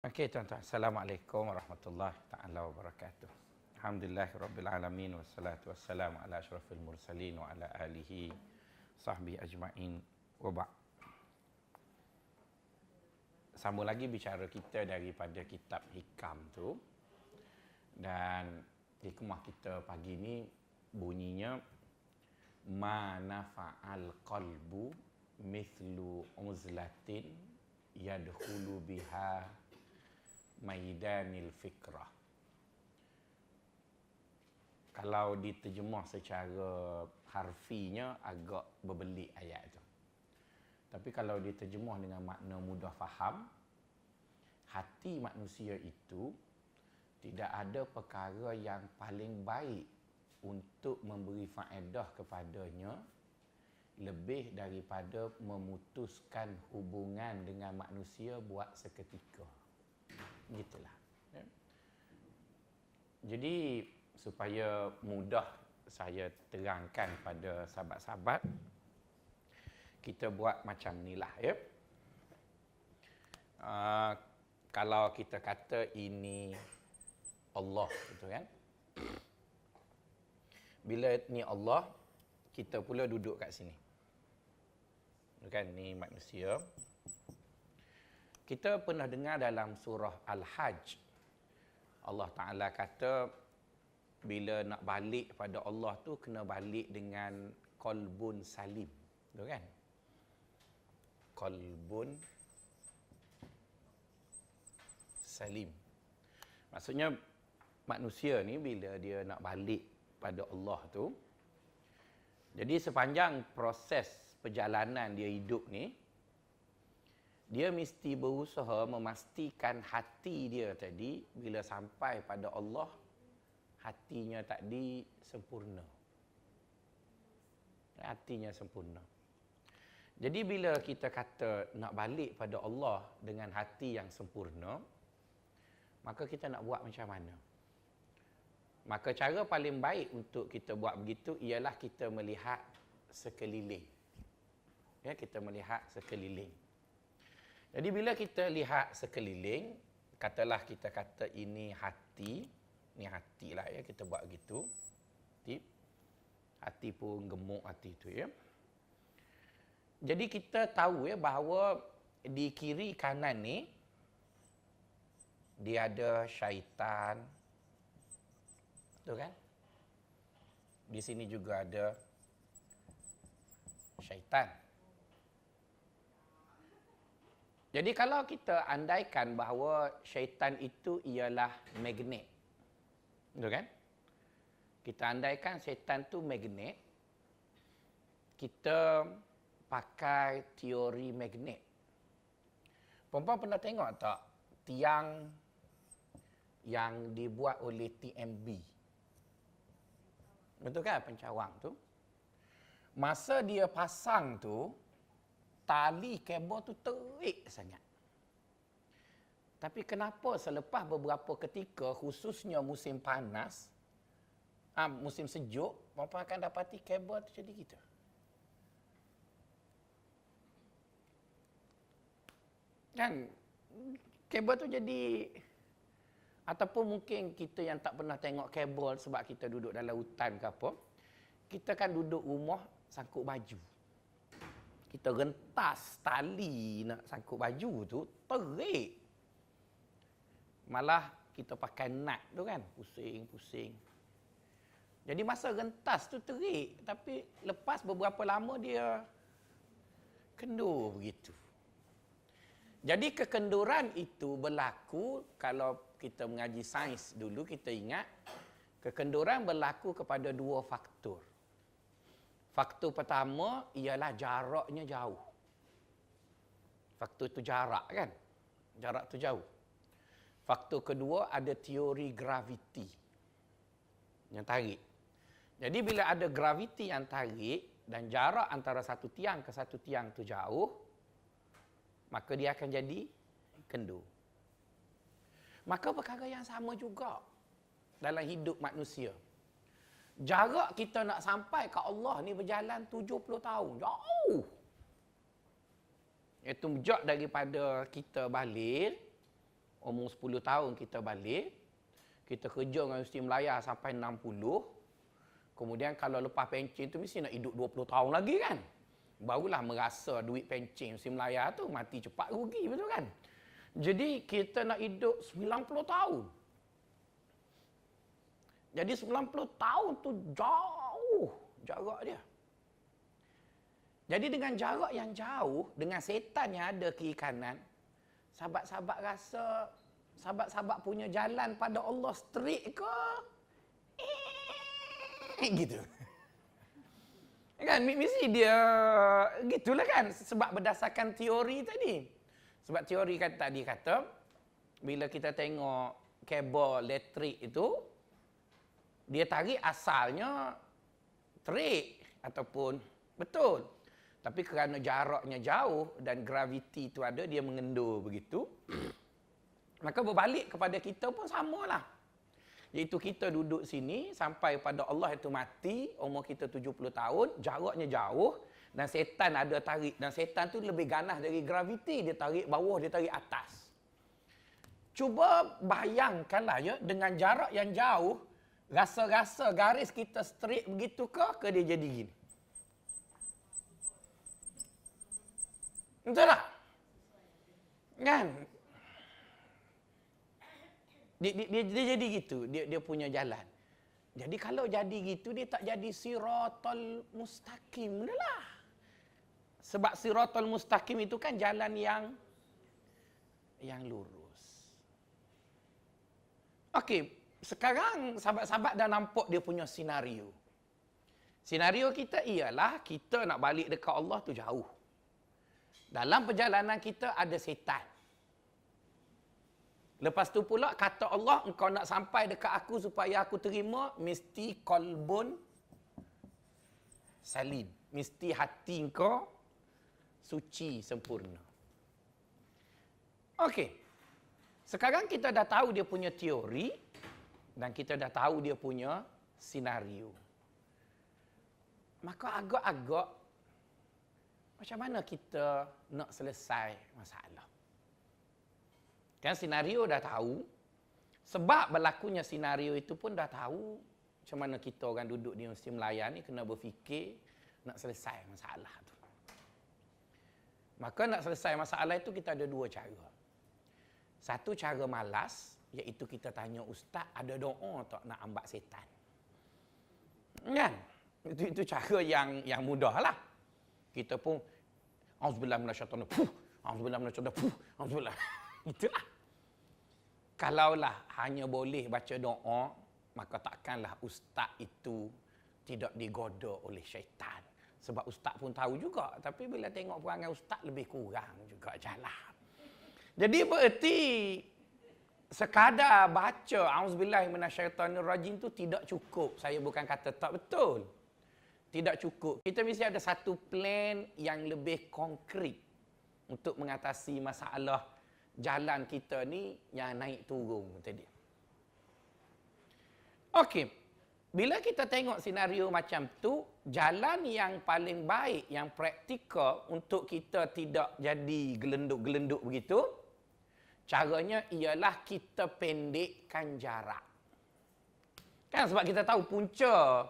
Okey tuan-tuan, Assalamualaikum warahmatullahi taala wabarakatuh. Alhamdulillahirabbil alamin wassalatu wassalamu ala asyrafil mursalin wa ala alihi sahbihi ajmain wa ba'd. Sambung lagi bicara kita daripada kitab Hikam tu. Dan hikmah kita pagi ni bunyinya ma nafa'al qalbu mithlu uzlatin yadkhulu biha maidanil fikrah. Kalau diterjemah secara harfinya agak berbelit ayat tu. Tapi kalau diterjemah dengan makna mudah faham, hati manusia itu tidak ada perkara yang paling baik untuk memberi faedah kepadanya lebih daripada memutuskan hubungan dengan manusia buat seketika. Gitulah. Jadi supaya mudah saya terangkan pada sahabat-sahabat, kita buat macam ni lah ya. Kalau kita kata ini Allah, betul kan? Bila ni Allah, kita pula duduk kat sini. Kan ni manusia. Kita pernah dengar dalam surah Al-Hajj, Allah Ta'ala kata bila nak balik pada Allah tu kena balik dengan qalbun salim. Betul kan? Qalbun salim. Maksudnya manusia ni bila dia nak balik pada Allah tu, jadi sepanjang proses perjalanan dia hidup ni, dia mesti berusaha memastikan hati dia tadi bila sampai pada Allah, hatinya tadi sempurna. Hatinya sempurna. Jadi bila kita kata nak balik pada Allah dengan hati yang sempurna, maka kita nak buat macam mana? Maka cara paling baik untuk kita buat begitu ialah kita melihat sekeliling. Ya, kita melihat sekeliling. Jadi bila kita lihat sekeliling, katalah kita kata ini hati lah ya, kita buat gitu. Hati pun gemuk hati tu ya. Jadi kita tahu ya bahawa di kiri kanan ni dia ada syaitan. Betul kan? Di sini juga ada syaitan. Jadi kalau kita andaikan bahawa syaitan itu ialah magnet. Betul kan? Kita andaikan syaitan itu magnet. Kita pakai teori magnet. Perempuan pernah tengok tak tiang yang dibuat oleh TMB? Betul kan pencawang tu? Masa dia pasang tu, tali kabel tu terik sangat. Tapi kenapa selepas beberapa ketika, khususnya musim panas, musim sejuk, mereka akan dapati kabel tu jadi gitu. Kan? Kabel tu jadi, ataupun mungkin kita yang tak pernah tengok kabel sebab kita duduk dalam hutan ke apa, kita kan duduk rumah sangkut baju. Kita rentas tali nak sangkut baju tu, terik. Malah kita pakai nut tu kan, pusing-pusing. Jadi masa rentas tu terik, tapi lepas beberapa lama dia kendur begitu. Jadi kekenduran itu berlaku, kalau kita mengaji sains dulu, kita ingat, kekenduran berlaku kepada dua faktor. Faktor pertama ialah jaraknya jauh. Faktor itu jarak kan? Jarak itu jauh. Faktor kedua ada teori graviti yang tarik. Jadi bila ada graviti yang tarik dan jarak antara satu tiang ke satu tiang itu jauh, maka dia akan jadi kendur. Maka perkara yang sama juga dalam hidup manusia. Jarak kita nak sampai ke Allah ni berjalan 70 tahun. Jauh. Itu sejak daripada kita balik umur 10 tahun kita balik. Kita kerja dengan Universiti Melaya sampai 60. Kemudian kalau lepas pencen tu mesti nak hidup 20 tahun lagi kan. Barulah merasa duit pencen Universiti Melaya tu mati cepat rugi, betul kan? Jadi kita nak hidup 90 tahun. Jadi 90 tahun tu jauh jarak dia. Jadi dengan jarak yang jauh, dengan setan yang ada kiri kanan, sahabat-sahabat rasa, sahabat-sahabat punya jalan pada Allah straight ke? Gitu. Kan, mesti dia gitulah kan, sebab berdasarkan teori tadi. Sebab teori tadi kata, bila kita tengok kabel elektrik itu, dia tarik asalnya straight ataupun betul. Tapi kerana jaraknya jauh dan graviti itu ada, dia mengendur begitu. Maka berbalik kepada kita pun samalah. Iaitu kita duduk sini sampai pada Allah itu mati, umur kita 70 tahun, jaraknya jauh dan setan ada tarik. Dan setan tu lebih ganas dari graviti, dia tarik bawah, dia tarik atas. Cuba bayangkanlah ya, dengan jarak yang jauh, rasa-rasa garis kita straight begitu ke dia jadi gini? Betul tak? Kan? Dia jadi gitu, dia punya jalan. Jadi kalau jadi gitu, dia tak jadi siratal mustaqim lah. Sebab siratal mustaqim itu kan jalan yang lurus. Okey, sekarang sahabat-sahabat dah nampak dia punya senario. Senario kita ialah kita nak balik dekat Allah tu jauh. Dalam perjalanan kita ada setan. Lepas tu pula kata Allah, engkau nak sampai dekat aku supaya aku terima, mesti qalbun salim. Mesti hati engkau suci, sempurna. Okey. Sekarang kita dah tahu dia punya teori dan kita dah tahu dia punya senario. Maka agak-agak macam mana kita nak selesai masalah? Kan senario dah tahu. Sebab berlakunya senario itu pun dah tahu macam mana kita orang duduk di Universiti Melaya ni kena berfikir nak selesai masalah tu. Maka nak selesai masalah itu kita ada dua cara. Satu cara malas, iaitu kita tanya ustaz ada doa tak nak ambak setan. Kan? Itu cara yang mudahlah. Kita pun auzubillah minasyaitanir rajim. Auzubillah minasyaitanir rajim. Auzubillah. Itulah. Kalaulah hanya boleh baca doa, maka takkanlah ustaz itu tidak digoda oleh syaitan. Sebab ustaz pun tahu juga, tapi bila tengok perangai ustaz lebih kurang juga jalan. Jadi bererti sekadar baca auzubillahi minasyaitanir rajim tu tidak cukup. Saya bukan kata tak betul. Tidak cukup. Kita mesti ada satu plan yang lebih konkret untuk mengatasi masalah jalan kita ni yang naik turun tadi. Okey. Bila kita tengok senario macam tu, jalan yang paling baik, yang praktikal untuk kita tidak jadi gelenduk-gelenduk begitu, caranya ialah kita pendekkan jarak. Kan sebab kita tahu punca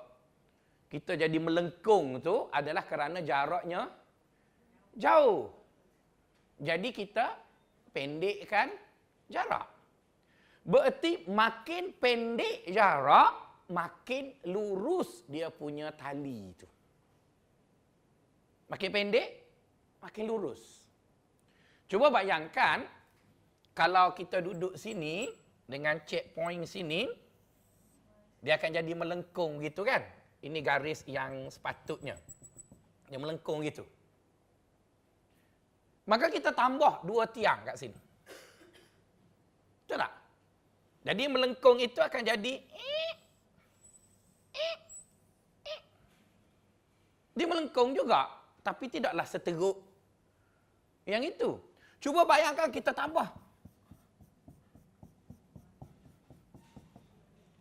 kita jadi melengkung tu adalah kerana jaraknya jauh. Jadi kita pendekkan jarak. Bererti makin pendek jarak, makin lurus dia punya tali itu. Makin pendek, makin lurus. Cuba bayangkan, kalau kita duduk sini, dengan checkpoint sini, dia akan jadi melengkung gitu kan? Ini garis yang sepatutnya. Dia melengkung gitu. Maka kita tambah 2 tiang kat sini. Betul tak? Jadi melengkung itu akan jadi dia melengkung juga, tapi tidaklah seteruk yang itu. Cuba bayangkan kita tambah.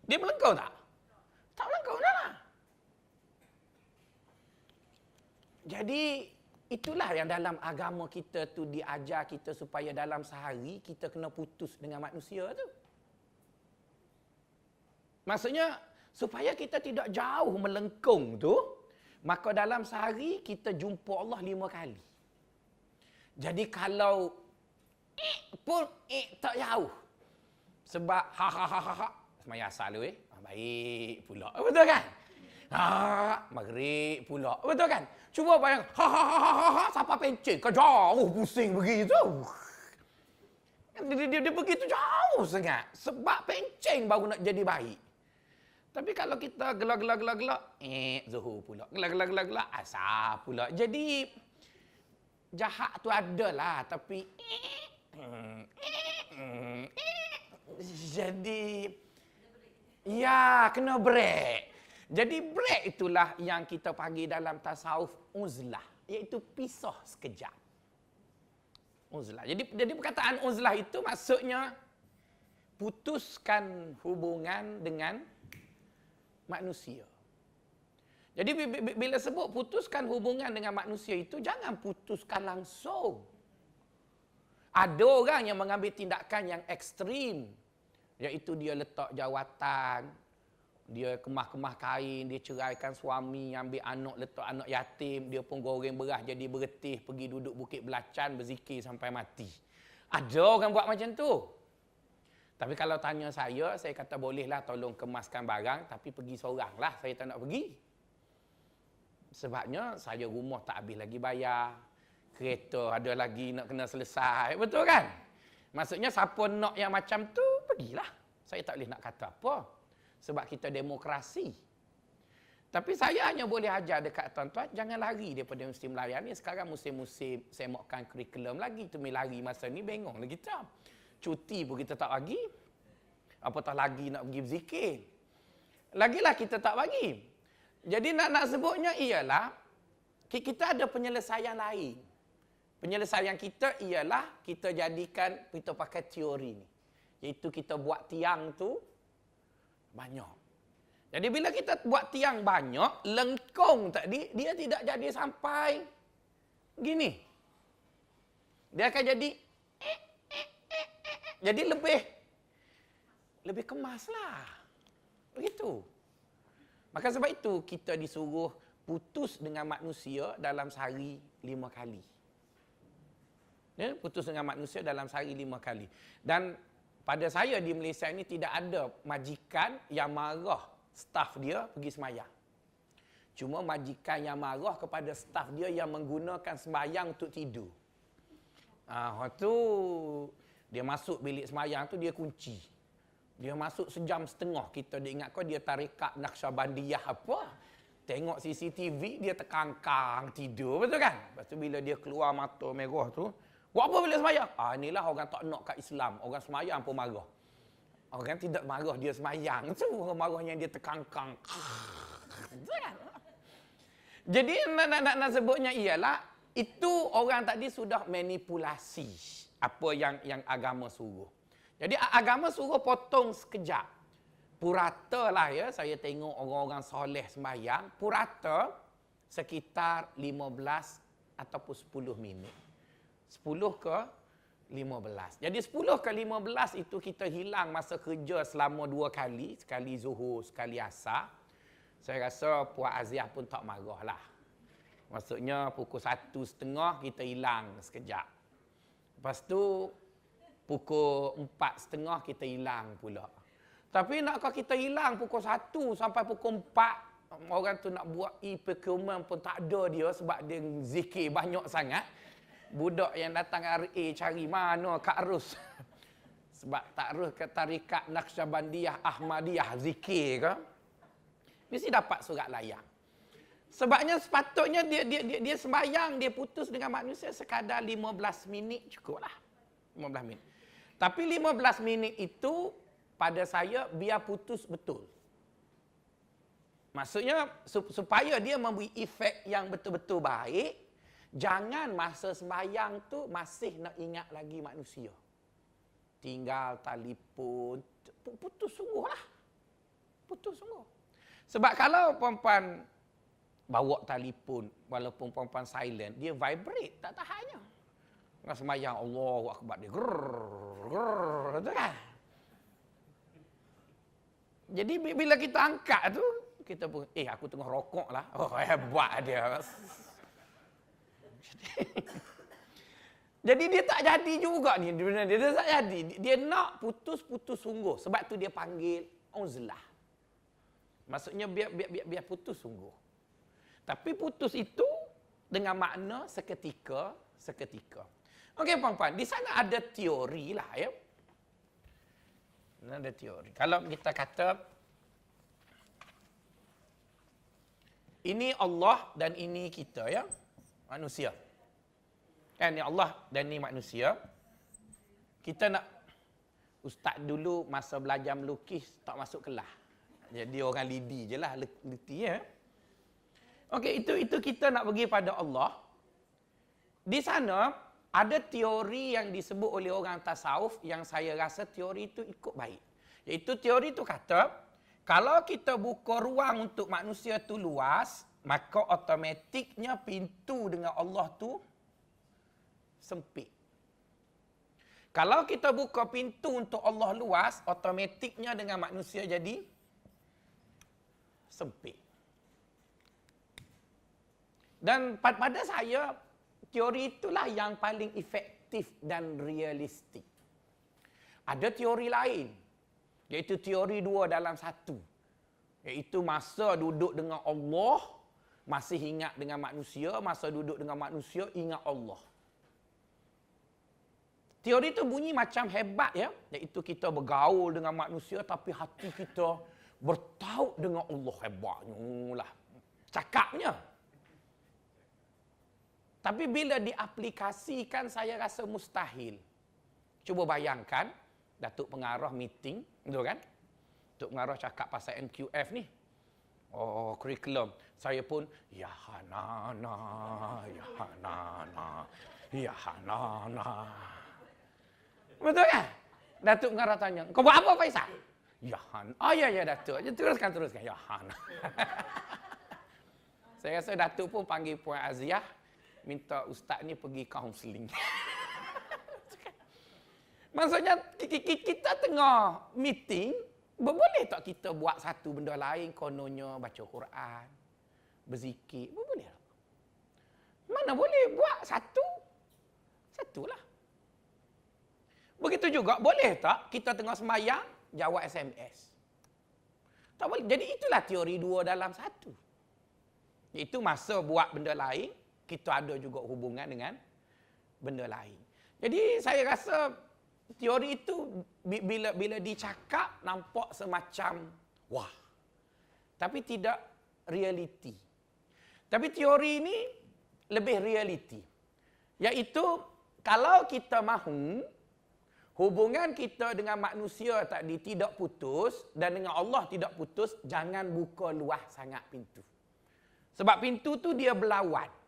Dia melengkung tak? Tak melengkung dah lah. Jadi Itulah yang dalam agama kita tu diajar kita supaya dalam sehari kita kena putus dengan manusia tu. Maksudnya supaya kita tidak jauh melengkung tu, maka dalam sehari kita jumpa Allah 5 kali. Jadi kalau pun tak jauh. Sebab ha semaya asal tu baik pula. Betul kan? Maghrib pula. Betul kan? Cuba bayang siapa pencen ke jauh pusing begitu. Dia begitu jauh sangat. Sebab pencen baru nak jadi baik. Tapi kalau kita gelak, Zuhur pula. Gelak, asar pula. Jadi jahat tu adalah, tapi jadi ya kena break. Jadi break itulah yang kita panggil dalam tasawuf uzlah, iaitu pisah sekejap. Uzlah. Jadi perkataan uzlah itu maksudnya putuskan hubungan dengan manusia. Jadi bila sebut putuskan hubungan dengan manusia itu, jangan putuskan langsung. Ada orang yang mengambil tindakan yang ekstrim, iaitu dia letak jawatan, dia kemah-kemah kain, dia ceraikan suami, ambil anak, letak anak yatim, dia pun goreng beras jadi beretih, pergi duduk Bukit Belacan, berzikir sampai mati. Ada orang buat macam tu. Tapi kalau tanya saya kata bolehlah tolong kemaskan barang, tapi pergi seoranglah, saya tak nak pergi. Sebabnya saya rumah tak habis lagi bayar, kereta ada lagi nak kena selesai, betul kan? Maksudnya siapa nak yang macam tu, pergilah. Saya tak boleh nak kata apa. Sebab kita demokrasi. Tapi saya hanya boleh ajar dekat tuan-tuan, jangan lari daripada musim layan ni. Sekarang musim-musim semakkan kurikulum lagi. Tu lari masa ni bengong lagi kita. Cuti pun kita tak bagi. Apatah lagi nak pergi berzikir. Lagilah kita tak bagi. Jadi nak sebutnya ialah, kita ada penyelesaian lain. Penyelesaian kita ialah, kita jadikan, kita pakai teori ni. Iaitu kita buat tiang tu banyak. Jadi bila kita buat tiang banyak, lengkung tadi, dia tidak jadi sampai gini. Dia akan jadi lebih kemaslah. Begitu. Maka sebab itu kita disuruh putus dengan manusia dalam sehari 5 kali. Ya, putus dengan manusia dalam sehari 5 kali. Dan pada saya di Malaysia ini tidak ada majikan yang marah staf dia pergi sembahyang. Cuma majikan yang marah kepada staf dia yang menggunakan sembahyang untuk tidur. Tu dia masuk bilik sembahyang tu dia kunci. Dia masuk sejam setengah, kita dia ingat kau dia tarikat Naqsyabandiyah apa. Tengok CCTV dia terkangkang tidur, betul kan? Lepas tu bila dia keluar mata merah tu, buat apa bila sembahyang? Inilah orang tak nak kat Islam. Orang sembahyang pun marah. Orang tidak marah dia sembahyang. Itu orang marah yang dia terkangkang. Jadi nak sebutnya ialah, itu orang tadi sudah manipulasi apa yang agama suruh. Jadi agama suruh potong sekejap. Purata lah ya, saya tengok orang-orang soleh sembahyang. Purata sekitar 15 ataupun 10 minit. 10 ke 15. Jadi 10 ke 15 itu kita hilang masa kerja selama 2 kali. Sekali zuhur, sekali asar. Saya rasa Puan Aziah pun tak marah lah. Maksudnya pukul 1.30 kita hilang sekejap. Lepas tu pukul 4.30 kita hilang pula. Tapi nakkah kita hilang pukul 1 sampai pukul 4, orang tu nak buat e-procurement pun tak ada dia sebab dia zikir banyak sangat. Budak yang datang RA cari mana Kak Rus. Sebab tak Rus ke tarikat Naqsyabandiyah Ahmadiyah zikir ke. Mesti dapat surat layang. Sebabnya sepatutnya dia sembahyang, dia putus dengan manusia sekadar 15 minit cukuplah. 15 minit. Tapi 15 minit itu pada saya biar putus betul. Maksudnya supaya dia memberi efek yang betul-betul baik. Jangan masa sembahyang tu masih nak ingat lagi manusia. Tinggal telefon, putus sungguh lah. Putus sungguh. Sebab kalau perempuan bawa telefon, walaupun perempuan silent, dia vibrate, tak tahannya. Tengah semayang, Allahu Akbar, dia grrrr, tu kan. Jadi bila kita angkat tu, kita pun, aku tengah rokok lah. Oh, hebat dia. Jadi dia tak jadi juga ni. Dia tak jadi. Dia nak putus sungguh. Sebab tu dia panggil uzlah. Maksudnya biar putus sungguh. Tapi putus itu dengan makna seketika. Okey, puan-puan. Di sana ada teori lah, ya. Ada teori. Kalau kita kata ini Allah dan ini kita, ya, manusia. Kan, ni Allah dan ni manusia. Kita nak, ustaz dulu masa belajar melukis tak masuk kelas. Jadi orang lidi je lah, liti, ya. Okey, itu kita nak pergi pada Allah. Di sana ada teori yang disebut oleh orang tasawuf yang saya rasa teori itu ikut baik. Iaitu teori itu kata, kalau kita buka ruang untuk manusia tu luas, maka automatiknya pintu dengan Allah tu sempit. Kalau kita buka pintu untuk Allah luas, automatiknya dengan manusia jadi sempit. Dan pada saya, teori itulah yang paling efektif dan realistik. Ada teori lain, iaitu teori 2 dalam 1. Iaitu masa duduk dengan Allah, masih ingat dengan manusia, masa duduk dengan manusia, ingat Allah. Teori itu bunyi macam hebat, ya. Iaitu kita bergaul dengan manusia, tapi hati kita bertaut dengan Allah. Hebatnya lah cakapnya. Tapi bila diaplikasikan, saya rasa mustahil. Cuba bayangkan, Datuk Pengarah meeting, betul kan? Datuk Pengarah cakap pasal MQF ni. Oh, kurikulum. Saya pun, ya Hanana, ya Hanana, ya Hanana. Betul kan? Datuk Pengarah tanya, kau buat apa, Faisal? Ya Han. Oh ya, Datuk. Teruskan. Ya Han. Saya rasa Datuk pun panggil Puan Aziah, minta ustaz ni pergi kaunseling. Maksudnya kita tengah meeting, boleh tak kita buat satu benda lain, kononnya baca Quran, berzikir, boleh tak? Mana boleh buat satulah. Begitu juga, boleh tak kita tengah semayang, jawab SMS? Tak boleh. Jadi itulah teori 2 dalam 1. Iaitu masa buat benda lain, kita ada juga hubungan dengan benda lain. Jadi saya rasa teori itu bila dicakap nampak semacam wah. Tapi tidak realiti. Tapi teori ini lebih realiti. Iaitu kalau kita mahu hubungan kita dengan manusia tadi tidak putus dan dengan Allah tidak putus, jangan buka luas sangat pintu. Sebab pintu tu dia berlawan.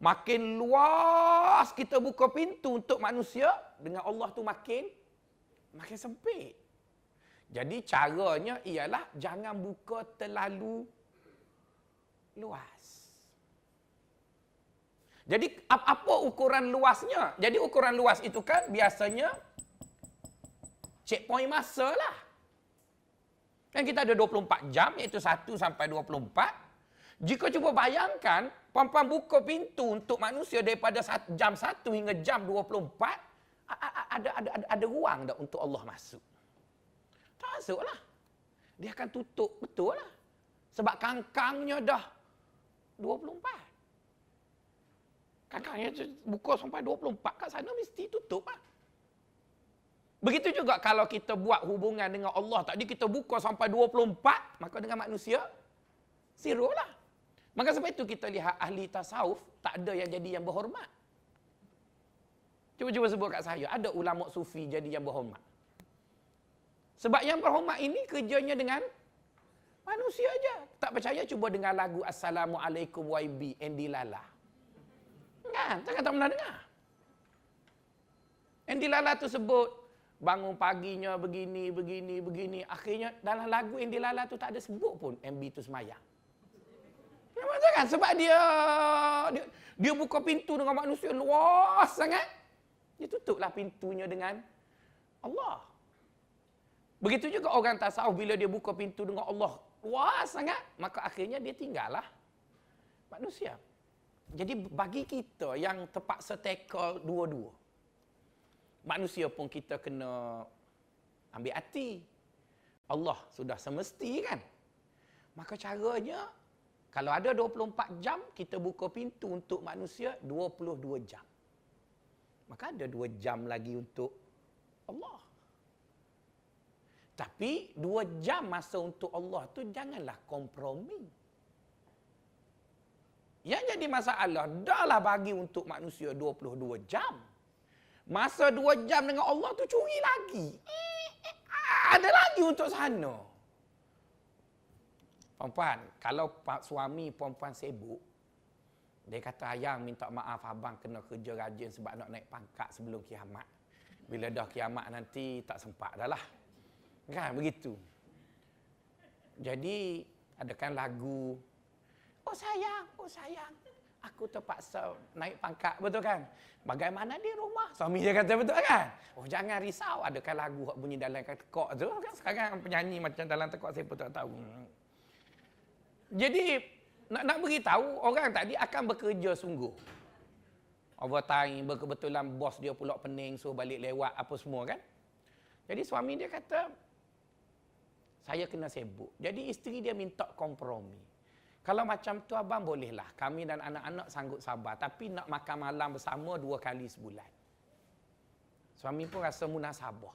Makin luas kita buka pintu untuk manusia, dengan Allah tu makin sempit. Jadi caranya ialah jangan buka terlalu luas. Jadi apa ukuran luasnya? Jadi ukuran luas itu kan biasanya checkpoint masa lah. Kan kita ada 24 jam, iaitu 1 sampai 24. Jika cuba bayangkan, puan-puan buka pintu untuk manusia daripada jam 1 hingga jam 24, ada ruang tak untuk Allah masuk? Tak masuk lah. Dia akan tutup, betul lah. Sebab kangkangnya dah 24. Kangkangnya buka sampai 24, kat sana mesti tutup lah. Begitu juga kalau kita buat hubungan dengan Allah, tadi kita buka sampai 24, maka dengan manusia, zero lah. Maka sebab itu kita lihat ahli tasawuf, tak ada yang jadi yang berhormat. Cuba sebut kat saya, ada ulama sufi jadi yang berhormat. Sebab yang berhormat ini kerjanya dengan manusia aja. Tak percaya, cuba dengar lagu Assalamualaikum YB, Andy Lala. Kan? Tak pernah dengar. Andy Lala tu sebut, bangun paginya begini. Akhirnya dalam lagu Andy Lala tu tak ada sebut pun MB tu semayang. Betul kan? Sebab dia buka pintu dengan manusia luas sangat. Dia tutuplah pintunya dengan Allah. Begitu juga orang tasawuf bila dia buka pintu dengan Allah luas sangat, maka akhirnya dia tinggallah manusia. Jadi bagi kita yang terpaksa tackle dua-dua, manusia pun kita kena ambil hati. Allah sudah semesti kan? Maka caranya, kalau ada 24 jam, kita buka pintu untuk manusia 22 jam. Maka ada 2 jam lagi untuk Allah. Tapi 2 jam masa untuk Allah tu janganlah kompromi. Yang jadi masalah, dahlah bagi untuk manusia 22 jam. Masa 2 jam dengan Allah tu curi lagi. Ada lagi untuk sana. Perempuan, kalau suami perempuan sibuk, dia kata, ayang minta maaf abang kena kerja rajin sebab nak naik pangkat sebelum kiamat. Bila dah kiamat nanti tak sempat dah lah. Kan begitu. Jadi adakan lagu, oh sayang, aku terpaksa naik pangkat, betul kan? Bagaimana di rumah? Suami dia kata, betul kan? Oh jangan risau, adakan lagu yang bunyi dalam tekok tu kan? Sekarang penyanyi macam dalam tekok saya pun tak tahu. Jadi nak beritahu orang tadi akan bekerja sungguh. Overtime, kebetulan bos dia pula pening, so balik lewat apa semua kan. Jadi suami dia kata, saya kena sibuk. Jadi isteri dia minta kompromi. Kalau macam tu abang bolehlah, kami dan anak-anak sanggup sabar. Tapi nak makan malam bersama 2 kali sebulan. Suami pun rasa munasabah.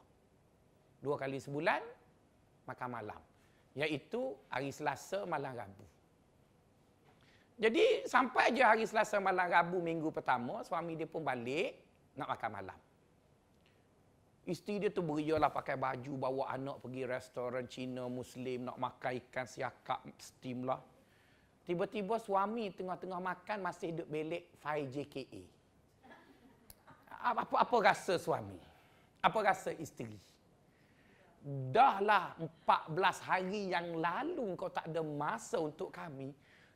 2 kali sebulan, makan malam. Iaitu hari Selasa malam Rabu. Jadi sampai je hari Selasa malam Rabu minggu pertama, suami dia pun balik nak makan malam. Isteri dia tu berialah pakai baju, bawa anak pergi restoran Cina Muslim, nak makan ikan siakap steam lah. Tiba-tiba suami tengah-tengah makan masih duduk belik 5JKA. Apa rasa suami? Apa rasa isteri? Dahlah 14 hari yang lalu kau tak ada masa untuk kami.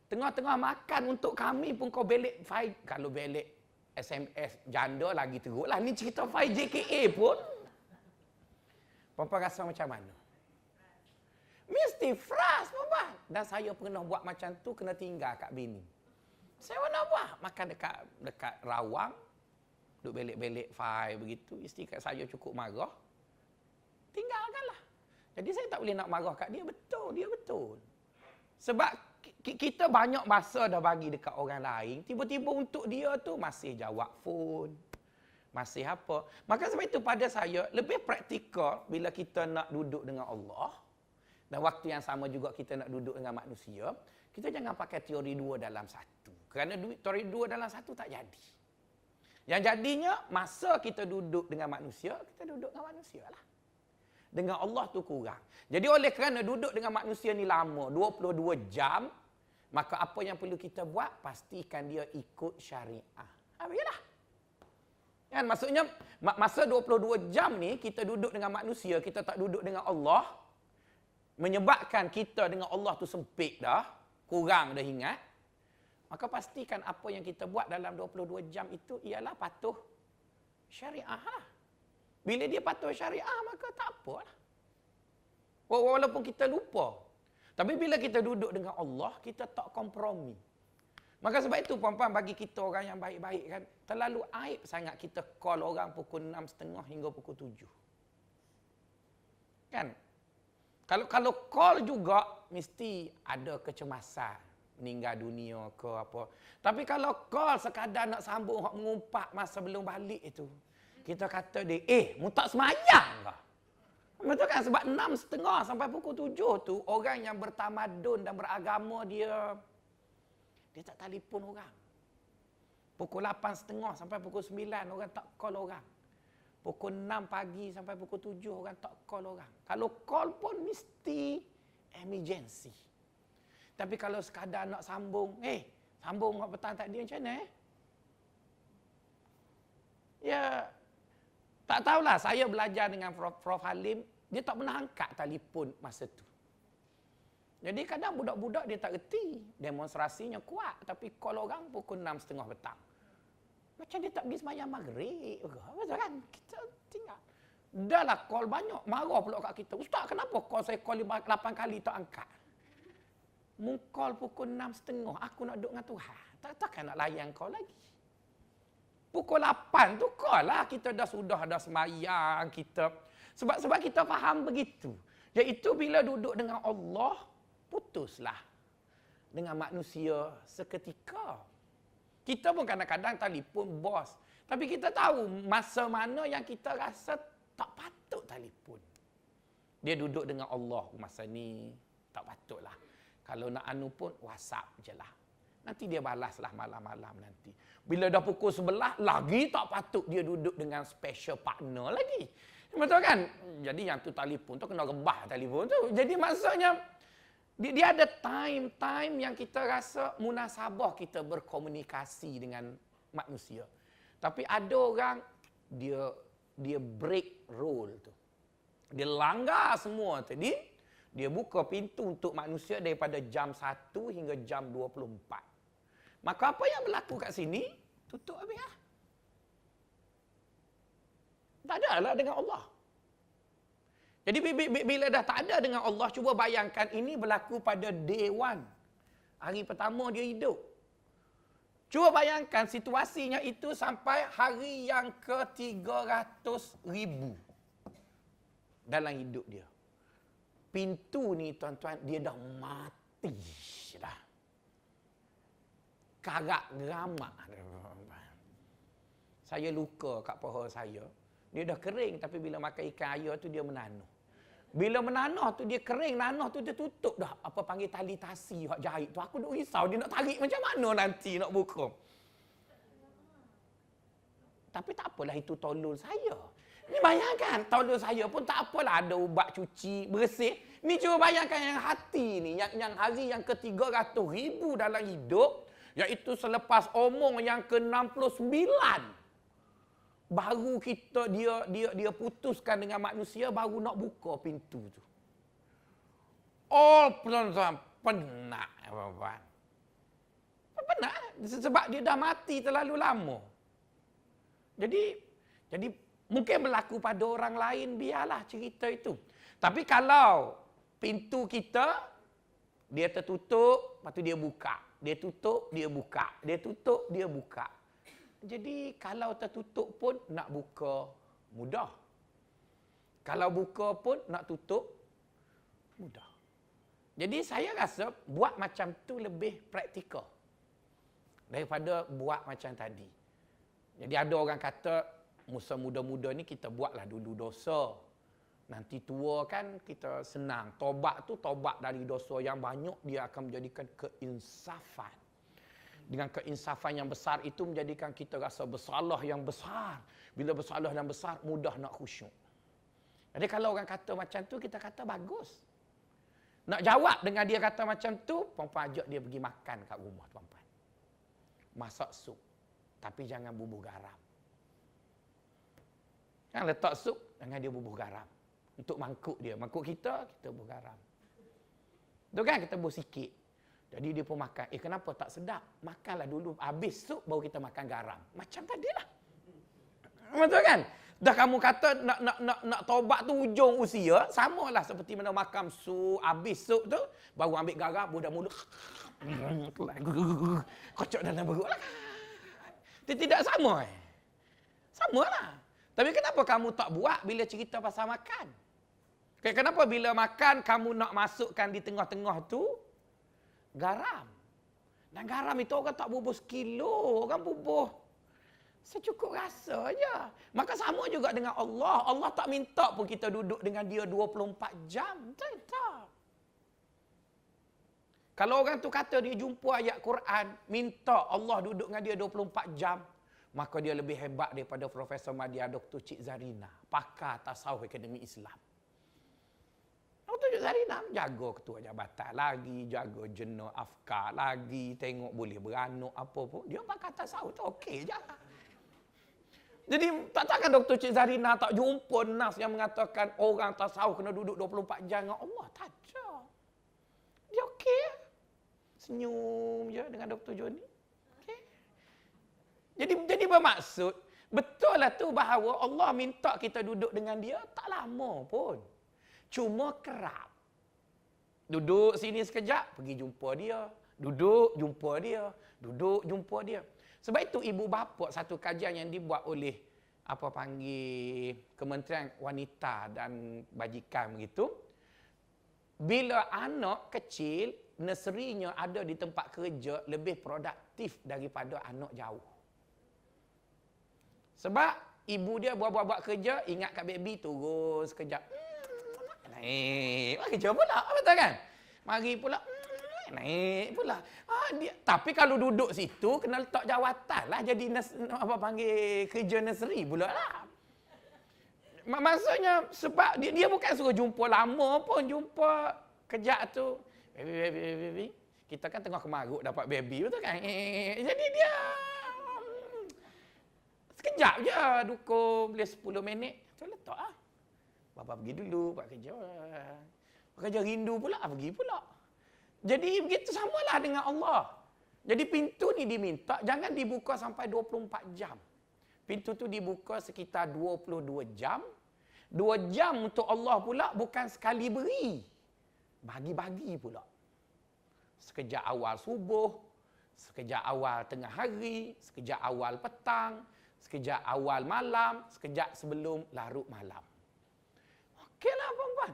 Tengah-tengah makan untuk kami pun kau belik 5. Kalau belik SMS janda lagi teruk lah. Ni cerita 5JKA pun. Perempuan rasa macam mana? Mesti frust, perempuan. Dan saya pernah buat macam tu, kena tinggal kat bini. Saya nak buat. Makan dekat rawang. Duk belik-belik 5 begitu. Isteri kat saya cukup marah. Tinggalkanlah. Jadi saya tak boleh nak marah kat dia. Betul, dia betul. Sebab kita banyak masa dah bagi dekat orang lain. Tiba-tiba untuk dia tu masih jawab phone. Masih apa. Maka sebab itu pada saya, lebih praktikal bila kita nak duduk dengan Allah. Dan waktu yang sama juga kita nak duduk dengan manusia. Kita jangan pakai teori 2 dalam 1. Kerana teori 2 dalam 1 tak jadi. Yang jadinya, masa kita duduk dengan manusia, kita duduk dengan manusia lah. Dengan Allah tu kurang. Jadi oleh kerana duduk dengan manusia ni lama, 22 jam, maka apa yang perlu kita buat, pastikan dia ikut syariah. Yalah. Kan maksudnya, masa 22 jam ni, kita duduk dengan manusia, kita tak duduk dengan Allah, menyebabkan kita dengan Allah tu sempit dah, kurang dah ingat, maka pastikan apa yang kita buat dalam 22 jam itu ialah patuh syariah lah. Bila dia patuh syariah, maka tak apalah. Walaupun kita lupa. Tapi bila kita duduk dengan Allah, kita tak kompromi. Maka sebab itu, puan-puan, bagi kita orang yang baik-baik kan, terlalu aib sangat kita call orang pukul 6.30 hingga pukul 7. Kan? Kalau call juga, mesti ada kecemasan. Meninggal dunia ke apa. Tapi kalau call sekadar nak sambung, mengumpat masa belum balik itu. Kita kata dia, mu tak semayang ke? Betul kan? Sebab 6.30 sampai pukul 7 tu, orang yang bertamadun dan beragama dia tak telefon orang. Pukul 8.30 sampai pukul 9, orang tak call orang. Pukul 6 pagi sampai pukul 7, orang tak call orang. Kalau call pun mesti emergency. Tapi kalau sekadar nak sambung, sambung petang tadi macam mana Ya, tak tahulah, saya belajar dengan Prof Halim, dia tak pernah angkat telefon masa tu. Jadi kadang budak-budak dia tak reti. Demonstrasinya kuat. Tapi call orang pukul 6.30 petang. Macam dia tak pergi sembahyang maghrib. Betul kan? Kita tinggal. Dah lah call banyak. Marah pula kat kita. Ustaz, kenapa call saya call 8 kali tak angkat? Mu call pukul 6.30. Aku nak duduk dengan Tuhan. Takkan nak layan call lagi. Pukul 8 tu call lah. Kita dah sembahyang. Sebab kita faham begitu. Iaitu bila duduk dengan Allah, putuslah dengan manusia seketika. Kita pun kadang-kadang telefon bos. Tapi kita tahu masa mana yang kita rasa tak patut telefon. Dia duduk dengan Allah masa ni, tak patutlah. Kalau nak anu pun WhatsApp je lah. Nanti dia balaslah malam-malam nanti. Bila dah pukul 11, lagi tak patut dia duduk dengan special partner lagi. Betul kan? Jadi yang tu telefon tu kena rebah telefon tu. Jadi maksudnya dia ada time yang kita rasa munasabah kita berkomunikasi dengan manusia. Tapi ada orang dia break rule tu. Dia langgar semua tadi. Dia buka pintu untuk manusia daripada jam 1 hingga jam 24. Maka apa yang berlaku kat sini? Tutup habis lah. Tak ada lah dengan Allah. Jadi bila dah tak ada dengan Allah, cuba bayangkan ini berlaku pada day one. Hari pertama dia hidup. Cuba bayangkan situasinya itu sampai hari yang ke-300,000 dalam hidup dia. Pintu ni tuan-tuan, dia dah mati dah. Karak geramak. Saya luka kat paha saya. Dia dah kering tapi bila makan ikan air tu dia menanah. Bila menanah tu dia kering, nanah tu dia tutup dah. Apa panggil tali tasi hak jahit tu. Aku duk risau dia nak tarik macam mana nanti nak buka. Tapi tak apalah, itu tolol saya. Ni bayangkan, tolol saya pun tak apalah ada ubat cuci bersih. Ni cuba bayangkan yang hati ni, yang hari yang ke-300,000 dalam hidup, iaitu selepas omong yang ke-69. Baru dia putuskan dengan manusia, baru nak buka pintu tu. All penat. Penat sebab dia dah mati terlalu lama. Jadi mungkin berlaku pada orang lain, biarlah cerita itu. Tapi kalau pintu kita dia tertutup, lepas tu dia buka. Dia tutup, dia buka. Dia tutup, dia buka. Jadi kalau tertutup pun nak buka mudah. Kalau buka pun nak tutup mudah. Jadi saya rasa buat macam tu lebih praktikal daripada buat macam tadi. Jadi ada orang kata masa muda-muda ni kita buatlah dulu dosa. Nanti tua kan kita senang. Tobat tu tobat dari dosa yang banyak, dia akan menjadikan keinsafan. Dengan keinsafan yang besar itu menjadikan kita rasa bersalah yang besar. Bila bersalah yang besar, mudah nak khusyuk. Jadi kalau orang kata macam tu, kita kata bagus. Nak jawab dengan dia kata macam tu, perempuan ajak dia pergi makan kat rumah perempuan. Masak sup. Tapi jangan bubuh garam. Jangan letak sup, jangan dia bubuh garam. Untuk mangkuk dia. Mangkuk kita bubuh garam. Tu kan, kita bubuh sikit. Jadi dia pun makan. Kenapa tak sedap? Makanlah dulu. Habis sup, baru kita makan garam. Macam tadilah. Betul kan? Dah kamu kata nak taubat tu ujung usia, samalah seperti mana makan sup, habis sup tu, baru ambil garam, budak mulut. Kocok dalam perut lah. Tidak sama. Samalah. Tapi kenapa kamu tak buat bila cerita pasal makan? Kenapa bila makan, kamu nak masukkan di tengah-tengah tu garam. Dan garam itu orang tak bubuh sekilo. Orang bubuh secukup rasa je. Maka sama juga dengan Allah. Allah tak minta pun kita duduk dengan dia 24 jam. Tak. Kalau orang tu kata dia jumpa ayat Quran, minta Allah duduk dengan dia 24 jam, maka dia lebih hebat daripada Profesor Madya Dr. Cik Zarina, pakar tasawuf akademi Islam. Dr. Cik Zarina jaga ketua jabatan lagi, jaga jenah afkar lagi, tengok boleh beranuk apa pun. Dia pakar tasawuf tu okey je. Jadi takkan Dr. Cik Zarina tak jumpa nas yang mengatakan orang tasawuf kena duduk 24 jam dengan Allah. Tak ada. senyum je dengan Dr. Joni. Okay. Jadi bermaksud, betul lah tu bahawa Allah minta kita duduk dengan dia tak lama pun. Cuma kerap. Duduk sini sekejap, pergi jumpa dia. Duduk, jumpa dia. Duduk, jumpa dia. Sebab itu ibu bapa satu kajian yang dibuat oleh Kementerian Wanita dan Bajikan begitu. Bila anak kecil, nursery-nya ada di tempat kerja lebih produktif daripada anak jauh. Sebab ibu dia buat-buat kerja, ingat kat baby, turun sekejap. Naik, kerja pula, betul kan? Mari pula, naik pula. Tapi kalau duduk situ, kena letak jawatan lah. Jadi kerja nursery pula lah. Maksudnya sebab dia bukan suruh jumpa lama pun, jumpa kejap tu. Baby. Kita kan tengah kemaruk dapat baby, betul kan? Jadi dia sekejap je, dukung boleh 10 minit. Tu letak lah. Bapa pergi dulu, buat kerja. Buat kerja rindu pula, pergi pula. Jadi begitu samalah dengan Allah. Jadi pintu ni diminta, jangan dibuka sampai 24 jam. Pintu tu dibuka sekitar 22 jam. 2 jam untuk Allah pula bukan sekali beri. Bagi-bagi pula. Sekejap awal subuh, sekejap awal tengah hari, sekejap awal petang, sekejap awal malam, sekejap sebelum larut malam. Okeylah puan-puan.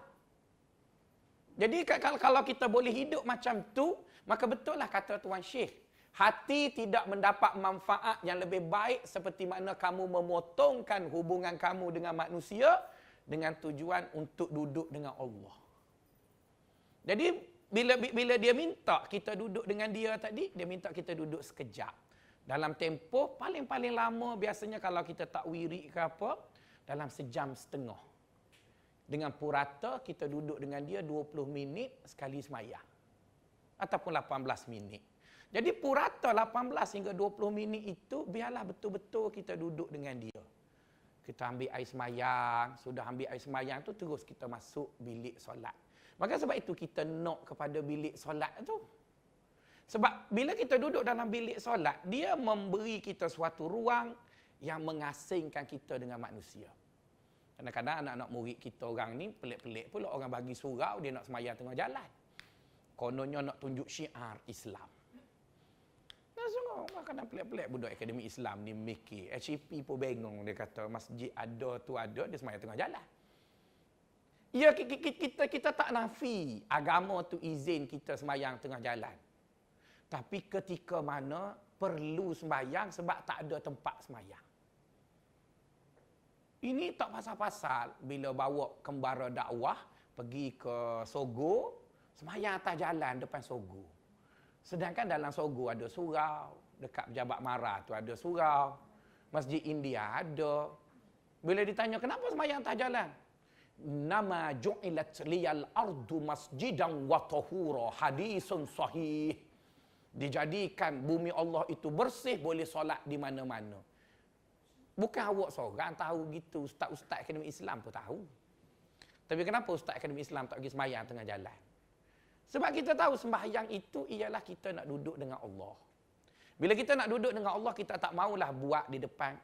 Jadi kalau kita boleh hidup macam tu, maka betul lah kata Tuan Syekh. Hati tidak mendapat manfaat yang lebih baik seperti mana kamu memotongkan hubungan kamu dengan manusia dengan tujuan untuk duduk dengan Allah. Jadi bila dia minta kita duduk dengan dia tadi, dia minta kita duduk sekejap. Dalam tempoh paling-paling lama biasanya kalau kita tak wirid ke apa, dalam sejam setengah. Dengan purata kita duduk dengan dia 20 minit sekali semayang. Ataupun 18 minit. Jadi purata 18 hingga 20 minit itu biarlah betul-betul kita duduk dengan dia. Kita ambil air semayang, sudah ambil air semayang tu terus kita masuk bilik solat. Maka sebab itu kita knock kepada bilik solat tu. Sebab bila kita duduk dalam bilik solat, dia memberi kita suatu ruang yang mengasingkan kita dengan manusia. Kadang-kadang anak-anak murid kita orang ni pelik-pelik pula, orang bagi surau dia nak semayang tengah jalan. Kononnya nak tunjuk syiar Islam. Kadang pelik-pelik budak akademi Islam ni mikir. HEP pun bengong, dia kata masjid ada tu ada, dia semayang tengah jalan. Ya, kita tak nafi agama tu izin kita semayang tengah jalan. Tapi ketika mana perlu semayang sebab tak ada tempat semayang. Ini tak pasal-pasal bila bawa kembara dakwah pergi ke Sogo, semayang atas jalan depan Sogo. Sedangkan dalam Sogo ada surau, dekat Pejabat Mara tu ada surau, Masjid India ada. Bila ditanya kenapa semayang atas jalan? Nama ju'ilat liyal ardu masjidan wa tahura, hadisun sahih. Dijadikan bumi Allah itu bersih, boleh solat di mana-mana. Bukan awak seorang tahu gitu, ustaz-ustaz akademi Islam pun tahu. Tapi kenapa ustaz akademi Islam tak pergi sembahyang tengah jalan? Sebab kita tahu sembahyang itu ialah kita nak duduk dengan Allah. Bila kita nak duduk dengan Allah, kita tak maulah buat di depan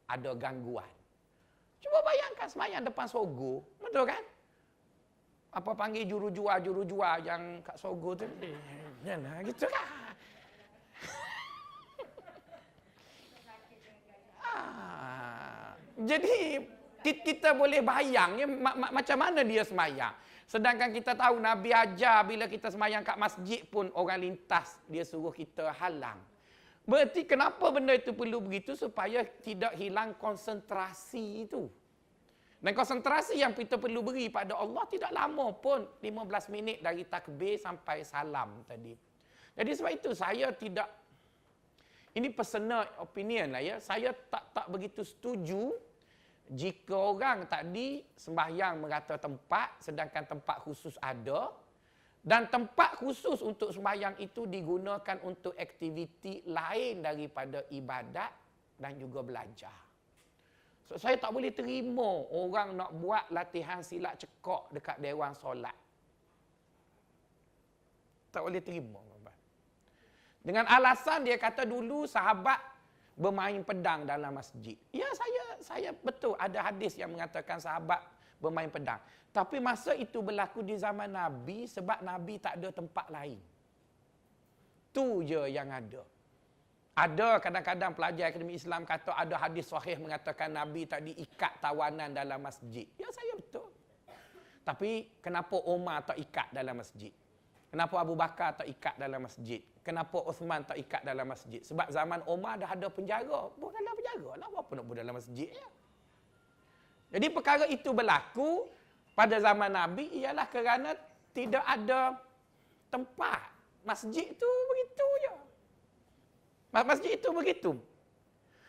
ada gangguan. Cuba bayangkan sembahyang depan Sogo, betul kan? Apa panggil juru-jual yang kat Sogo tu? Yalah, gitu kan? Jadi kita boleh bayang ya, macam mana dia semayang. Sedangkan kita tahu Nabi ajar bila kita semayang kat masjid pun orang lintas dia suruh kita halang. Berarti kenapa benda itu perlu begitu? Supaya tidak hilang konsentrasi itu. Dan konsentrasi yang kita perlu beri pada Allah tidak lama pun, 15 minit dari takbir sampai salam tadi. Jadi sebab itu saya tidak, ini personal opinion lah ya, saya tak begitu setuju jika orang tadi sembahyang merata tempat, sedangkan tempat khusus ada, dan tempat khusus untuk sembahyang itu digunakan untuk aktiviti lain daripada ibadat dan juga belajar. So, saya tak boleh terima orang nak buat latihan silat cekak dekat dewan solat. Tak boleh terima. Dengan alasan dia kata dulu sahabat bermain pedang dalam masjid. Ya, saya betul ada hadis yang mengatakan sahabat bermain pedang. Tapi masa itu berlaku di zaman Nabi sebab Nabi tak ada tempat lain. Tu je yang ada. Ada kadang-kadang pelajar akademi Islam kata ada hadis sahih mengatakan Nabi tak diikat tawanan dalam masjid. Ya, saya betul. Tapi kenapa Umar tak ikat dalam masjid? Kenapa Abu Bakar tak ikat dalam masjid? Kenapa Uthman tak ikat dalam masjid? Sebab zaman Umar dah ada penjara. Bukan dalam penjara lah. Apa nak buat dalam masjid? Ya? Jadi perkara itu berlaku pada zaman Nabi ialah kerana tidak ada tempat. Masjid itu begitu je. Masjid itu begitu.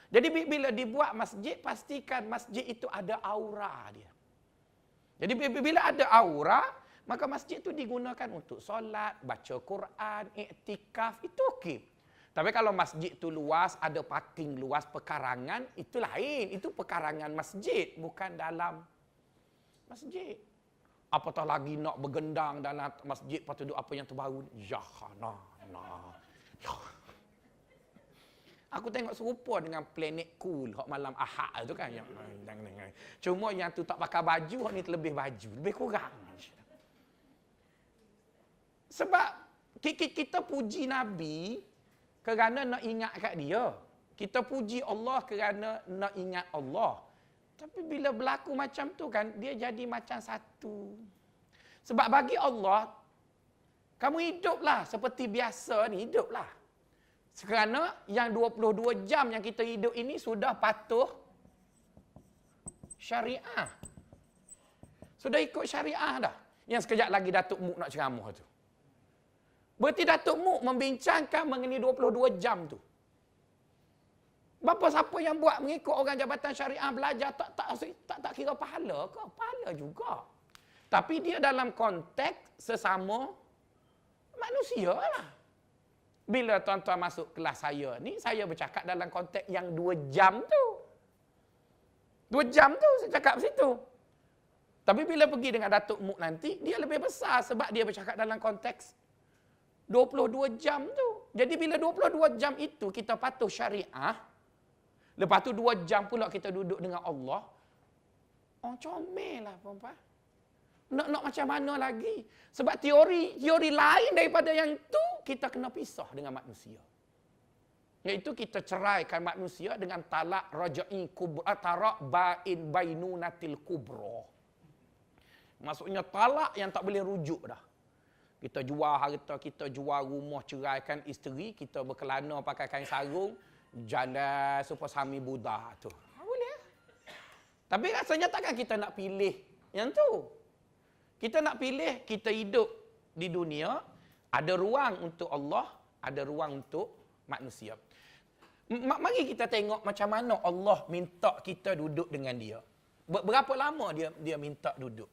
Jadi bila dibuat masjid, pastikan masjid itu ada aura dia. Jadi bila ada aura, maka masjid itu digunakan untuk solat, baca Quran, iktikaf, itu okey. Tapi kalau masjid itu luas, ada parking luas, pekarangan, itu lain. Itu pekarangan masjid, bukan dalam masjid. Apatah lagi nak bergendang dalam masjid, lepas tu apa yang terbaru? Aku tengok serupa dengan Planet Cool hok malam Ahad tu kan. Cuma yang tu tak pakai baju, hok ni terlebih baju. Lebih kurang. Sebab kita puji Nabi kerana nak ingat kat dia. Kita puji Allah kerana nak ingat Allah. Tapi bila berlaku macam tu kan, dia jadi macam satu. Sebab bagi Allah, kamu hiduplah seperti biasa ni, hiduplah. Kerana yang 22 jam yang kita hidup ini sudah patuh syariah. Sudah ikut syariah dah. Yang sekejap lagi Datuk Muk nak ceramah tu. Berarti Datuk Muk membincangkan mengenai 22 jam tu. Bapa siapa yang buat mengikut orang Jabatan Syariah belajar tak kira pahala ke? Pahala juga. Tapi dia dalam konteks sesama manusia lah. Bila tuan-tuan masuk kelas saya ni, saya bercakap dalam konteks yang 2 jam tu. 2 jam tu saya cakap situ. Tapi bila pergi dengan Datuk Muk nanti, dia lebih besar sebab dia bercakap dalam konteks 22 jam tu. Jadi bila 22 jam itu kita patuh syariah, lepas tu 2 jam pula kita duduk dengan Allah, orang comel lah perempuan. Nak macam mana lagi? Sebab teori lain daripada yang tu, kita kena pisah dengan manusia. Iaitu kita ceraikan manusia dengan talak raja'i kubra, tarak ba'in bainunatil kubra. Maksudnya talak yang tak boleh rujuk dah. Kita jual harta, kita jual rumah, ceraikan isteri, kita berkelana pakai kain sarung, janda supasami Buddha tu. Boleh. Tapi rasanya takkan kita nak pilih yang tu. Kita nak pilih kita hidup di dunia, ada ruang untuk Allah, ada ruang untuk manusia. Mari kita tengok macam mana Allah minta kita duduk dengan dia. Berapa lama dia minta duduk?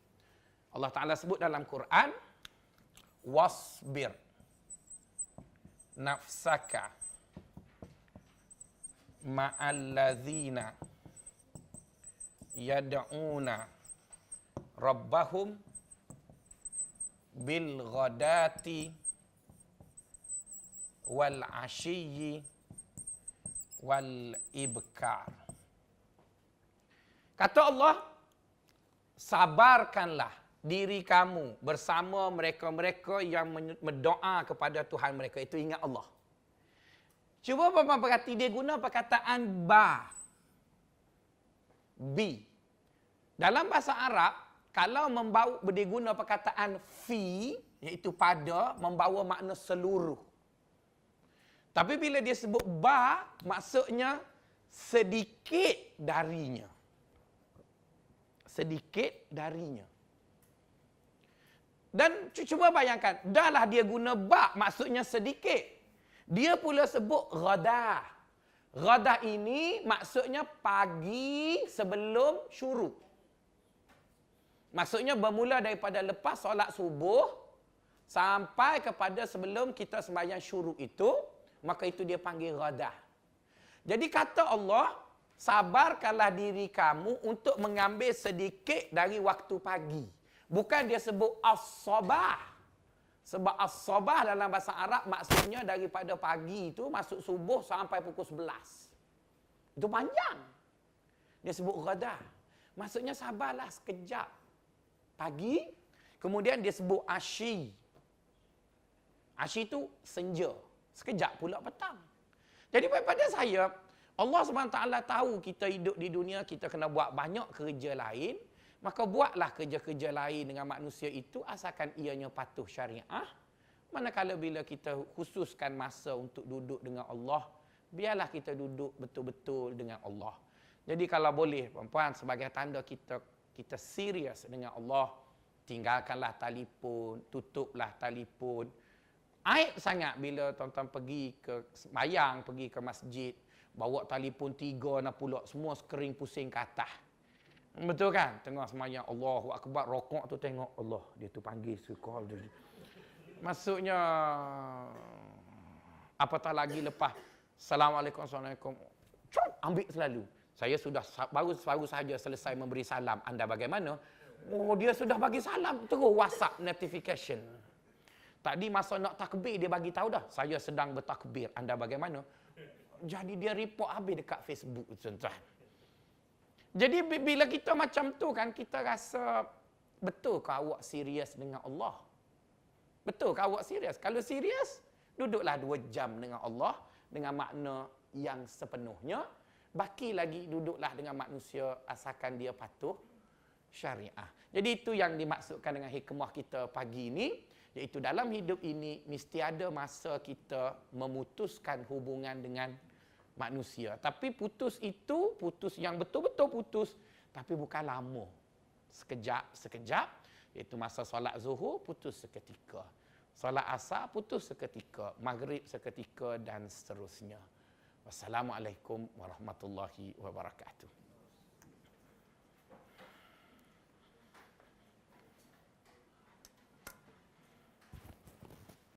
Allah Ta'ala sebut dalam Quran, wasbir nafsaka ma'allazina yad'una rabbahum bil ghadati wal ashiyyi wal ibkar. Kata Allah, sabarkanlah diri kamu bersama mereka-mereka yang berdoa kepada Tuhan mereka. Itu ingat Allah. Cuba Bapak perhati, dia guna perkataan ba. Bi. Dalam bahasa Arab, kalau dia guna perkataan fi, iaitu pada, membawa makna seluruh. Tapi bila dia sebut ba, maksudnya sedikit darinya. Sedikit darinya. Dan cuba bayangkan, dahlah dia guna ba, maksudnya sedikit. Dia pula sebut ghadah. Ghadah ini maksudnya pagi sebelum syuruk. Maksudnya bermula daripada lepas solat subuh sampai kepada sebelum kita sembahyang syuruk itu, maka itu dia panggil ghadah. Jadi kata Allah, sabarkanlah diri kamu untuk mengambil sedikit dari waktu pagi. Bukan dia sebut as-sabah. Sebab as-sabah dalam bahasa Arab maksudnya daripada pagi itu masuk subuh sampai pukul 11. Itu panjang. Dia sebut ghada. Maksudnya sabarlah sekejap. Pagi, kemudian dia sebut asyi. Asyi itu senja. Sekejap pula petang. Jadi pada saya, Allah SWT tahu kita hidup di dunia, kita kena buat banyak kerja lain. Maka buatlah kerja-kerja lain dengan manusia itu asalkan ianya patuh syariah. Manakala bila kita khususkan masa untuk duduk dengan Allah, biarlah kita duduk betul-betul dengan Allah. Jadi kalau boleh, puan-puan, sebagai tanda kita serius dengan Allah, tinggalkanlah telefon, tutuplah telefon. Aib sangat bila tuan-tuan pergi ke sembahyang, pergi ke masjid, bawa telefon 3 nak pulak, semua skrin pusing ke atas. Betul kan? Tengah sembahyang, Allahu Akbar, rokok tu tengok, Allah, dia tu panggil, call dia. Maksudnya, apatah lagi lepas, Assalamualaikum, Assalamualaikum, ambil selalu. Saya sudah baru saja selesai memberi salam. Anda bagaimana? Oh, dia sudah bagi salam, terus WhatsApp notification. Tadi masa nak takbir, dia bagi tahu dah, saya sedang bertakbir. Anda bagaimana? Jadi dia report habis dekat Facebook, tuan-tuan. Jadi bila kita macam tu kan, kita rasa, betul ke awak serius dengan Allah? Betul ke awak serius? Kalau serius, duduklah 2 jam dengan Allah, dengan makna yang sepenuhnya. Baki lagi duduklah dengan manusia asalkan dia patuh syariah. Jadi itu yang dimaksudkan dengan hikmah kita pagi ini, iaitu dalam hidup ini mesti ada masa kita memutuskan hubungan dengan manusia. Tapi putus itu, putus yang betul-betul putus, tapi bukan lama. Sekejap, iaitu masa solat zuhur, putus seketika. Solat asar, putus seketika. Maghrib seketika dan seterusnya. Wassalamualaikum warahmatullahi wabarakatuh.